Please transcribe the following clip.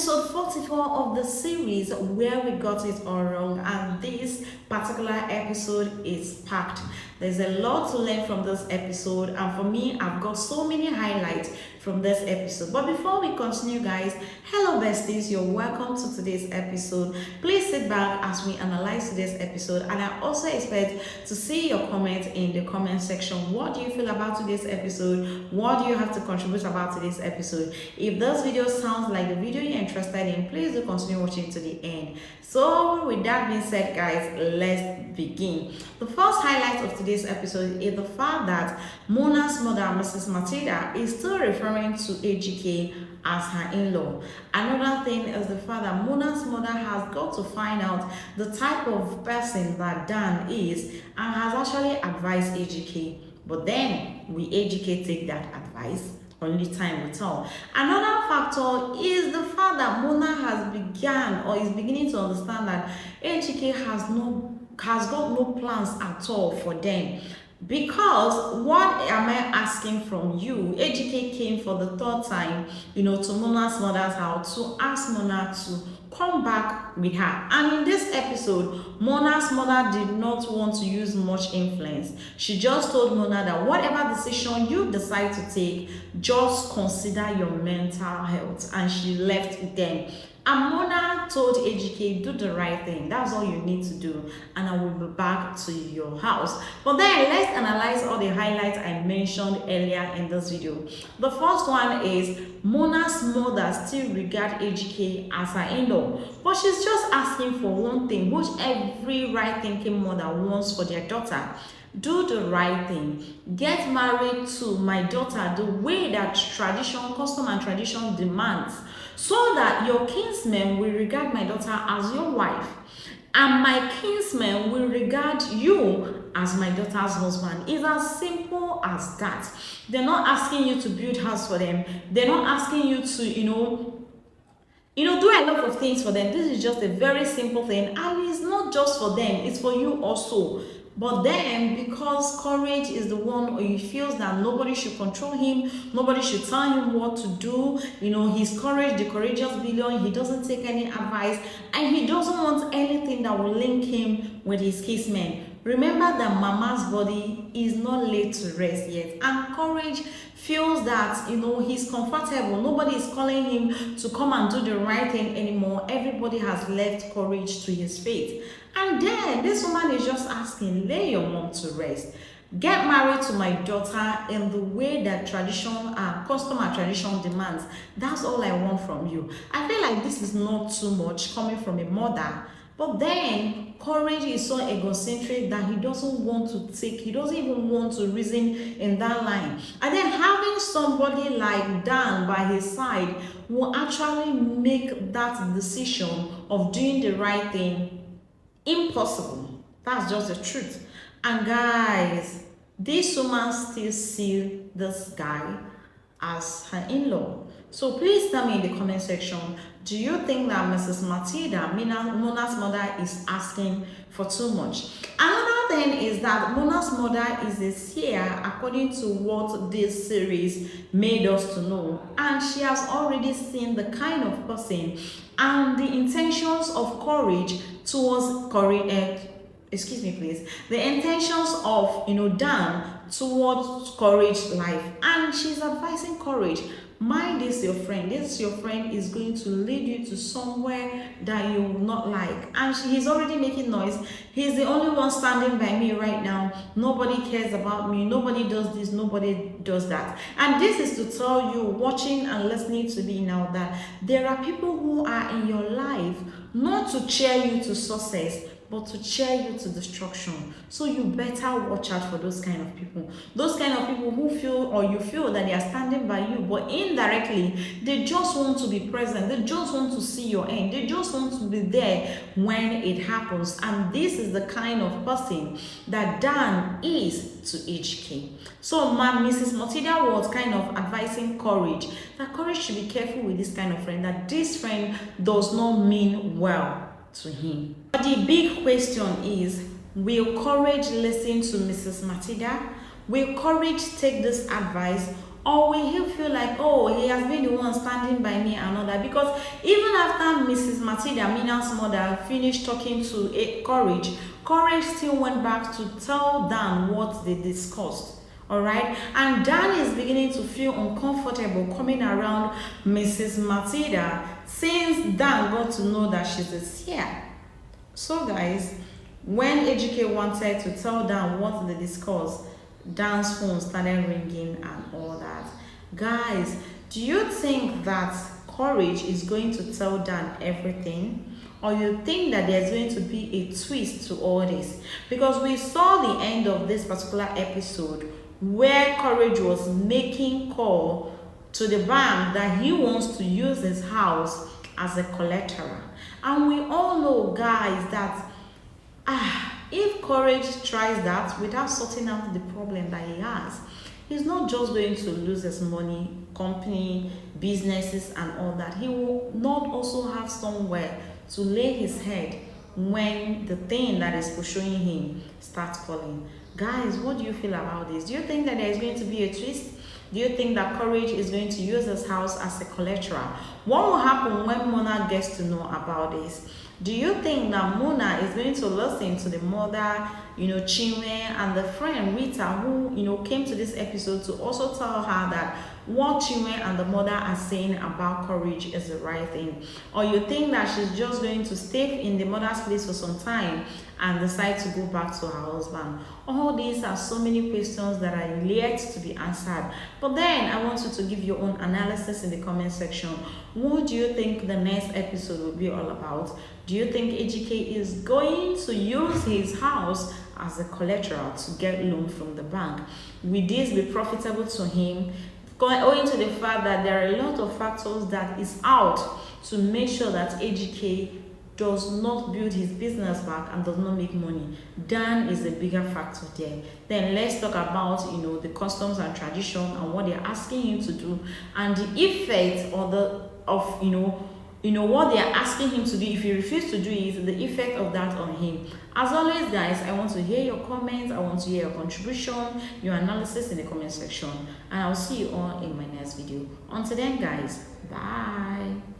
episode 44 of the series where we got it all wrong, and this particular episode is packed. There's a lot to learn from this episode, and for me, I've got so many highlights from this episode. But before we continue, guys, hello besties, you're welcome to today's episode. Please sit back as we analyze today's episode, and I also expect to see your comments in the comment section. What do you feel about today's episode? What do you have to contribute about today's episode? If this video sounds like the video you're interested in, please do continue watching to the end. So with that being said, guys, let's begin. The first highlight of today's episode is the fact that Mona's mother, Mrs. Matilda, is still referring to AGK as her in-law. Another thing is the fact that Mona's mother has got to find out the type of person that Dan is and has actually advised AGK. But then, will AGK take that advice? Only time will tell. Another factor is the fact that Mona has began or is beginning to understand that AGK has got no plans at all for them. Because what am I asking from you? AGK came for the third time, to Mona's mother's house to ask Mona to come back with her. And in this episode, Mona's mother did not want to use much influence. She just told Mona that whatever decision you decide to take, just consider your mental health. And she left them. And Mona told AGK, do the right thing. That's all you need to do. And I will be back to your house. But then let's analyze all the highlights I mentioned earlier in this video. The first one is Mona's mother still regards AGK as her in-law. But she's just asking for one thing, which every right-thinking mother wants for their daughter. Do the right thing. Get married to my daughter the way that custom and tradition demands, so that your kinsmen will regard my daughter as your wife, and my kinsmen will regard you as my daughter's husband. It's as simple as that. They're not asking you to build house for them. They're not asking you to, do a lot of things for them. This is just a very simple thing, and it's not just for them, it's for you also. But then, because Courage is the one who feels that nobody should control him, nobody should tell him what to do, he's Courage, the courageous billion, he doesn't take any advice, and he doesn't want anything that will link him with his kinsmen. Remember that Mama's body is not laid to rest yet, and Courage feels that he's comfortable. Nobody is calling him to come and do the right thing anymore. Everybody has left Courage to his fate. And then this woman is just asking, lay your mom to rest. Get married to my daughter in the way that custom and tradition demands. That's all I want from you. I feel like this is not too much coming from a mother. But then Courage is so egocentric that he doesn't even want to reason in that line. And then having somebody like Dan by his side will actually make that decision of doing the right thing impossible. That's just the truth. And guys, this woman still sees this guy as her in-law. So please tell me in the comment section, do you think that Mrs. Matilda, Mona's mother, is asking for too much? Another thing is that Mona's mother is a seer, according to what this series made us to know. And she has already seen the kind of person and the intentions of Courage towards the intentions of Dan towards Courage life. And she's advising Courage, mind this your friend. This your friend is going to lead you to somewhere that you will not like. And he's already making noise. He's the only one standing by me right now. Nobody cares about me. Nobody does this. Nobody does that. And this is to tell you, watching and listening to me now, that there are people who are in your life not to cheer you to success, but to cheer you to destruction. So you better watch out for those kind of people. Those kind of people who you feel that they are standing by you, but indirectly, they just want to be present. They just want to see your end. They just want to be there when it happens. And this is the kind of person that Dan is to HK. So Mrs. Matilda was kind of advising Courage that Courage should be careful with this kind of friend, that this friend does not mean well to him. But the big question is, will Courage listen to Mrs. Matilda? Will Courage take this advice, Or will he feel like, oh, he has been the one standing by me and all that? Because even after Mrs. Matilda, Mina's mother, finished talking to Courage, Courage still went back to tell Dan what they discussed. Alright, and Dan is beginning to feel uncomfortable coming around Mrs. Matilda since Dan got to know that she's a seer. So, guys, when HK wanted to tell Dan what they discussed, Dan's phone started ringing and all that. Guys, do you think that Courage is going to tell Dan everything? Or you think that there's going to be a twist to all this? Because we saw the end of this particular episode where Courage was making call to the bank that he wants to use his house as a collateral. And we all know, guys, that if Courage tries that without sorting out the problem that he has, he's not just going to lose his money, company, businesses, and all that. He will not also have somewhere to lay his head when the thing that is pursuing him starts calling. Guys, what do you feel about this? Do you think that there is going to be a twist? Do you think that Courage is going to use his house as a collateral? What will happen when Mona gets to know about this? Do you think that Mona is going to listen to the mother, Chinwe, and the friend Rita, who, came to this episode to also tell her that what Chinwe and the mother are saying about Courage is the right thing? Or you think that she's just going to stay in the mother's place for some time and decide to go back to her husband? All these are so many questions that are yet to be answered. But then I want you to give your own analysis in the comment section. What do you think the next episode will be all about? Do you think AGK is going to use his house as a collateral to get loan from the bank? Will this be profitable to him? Owing to the fact that there are a lot of factors that is out to make sure that AGK does not build his business back and does not make money. Dan is a bigger factor there. Then let's talk about the customs and tradition and what they're asking him to do and the effect of what they are asking him to do. If he refuses to do it, the effect of that on him. As always, guys, I want to hear your comments. I want to hear your contribution, your analysis in the comment section, and I'll see you all in my next video. Until then, guys, bye.